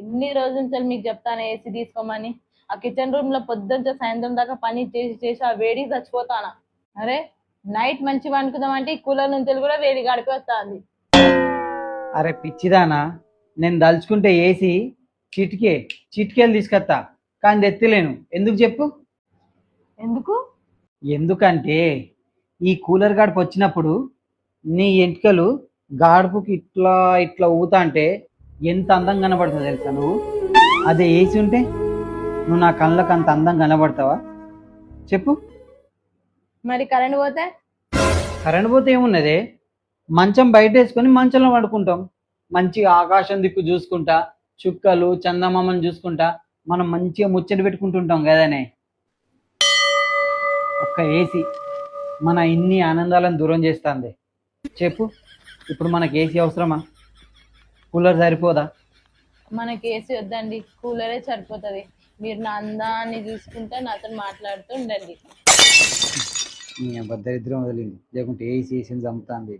ఎన్ని రోజుల నుంచి మీకు చెప్తాను ఏసీ తీసుకోమని. ఆ కిచెన్ రూమ్ లో పొద్దున్న సాయంత్రం దాకా పని చేసి చేసి ఆ వేడికి చచ్చిపోతానా. అరే నైట్ మంచి వండుకుందాం అంటే ఈ కూలర్ నుంచి కూడా వేడి గడిపి వస్తుంది. అరే పిచ్చిదానా, నేను దలుచుకుంటే ఏసి చిటికేలు తీసుకొస్తా, కానీ తెత్తలేను. ఎందుకు చెప్పు? ఎందుకు? ఎందుకంటే ఈ కూలర్ గాడుపు వచ్చినప్పుడు నీ ఎంటికలు గాడుపుకి ఇట్లా ఇట్లా ఊతా అంటే ఎంత అందంగా కనబడుతుందో తెలుసా నువ్వు? అదే ఏసి ఉంటే నువ్వు నా కళ్ళకు అంత అందంగా కనబడతావా చెప్పు? మరి కరెంట్ పోతే? కరెంట్ పోతే ఏమున్నదే, మంచం బయట వేసుకొని మంచంలో పడుకుంటాం, మంచిగా ఆకాశం దిక్కు చూసుకుంటా, చుక్కలు చందమామను చూసుకుంటా మనం మంచిగా ముచ్చట పెట్టుకుంటుంటాం కదనే. ఒక్క ఏసీ మన ఇన్ని ఆనందాలను దూరం చేస్తుంది చెప్పు? ఇప్పుడు మనకి ఏసీ అవసరమా? కూలర్ సరిపోదా? మనకి ఏసీ వద్దండి, కూలరే సరిపోతుంది. మీరు నా అందాన్ని చూసుకుంటే నాతో మాట్లాడుతూ ఉండండి. నీ దరిద్రం వదిలింది, లేకుంటే ఏసీ చంపుతాంది.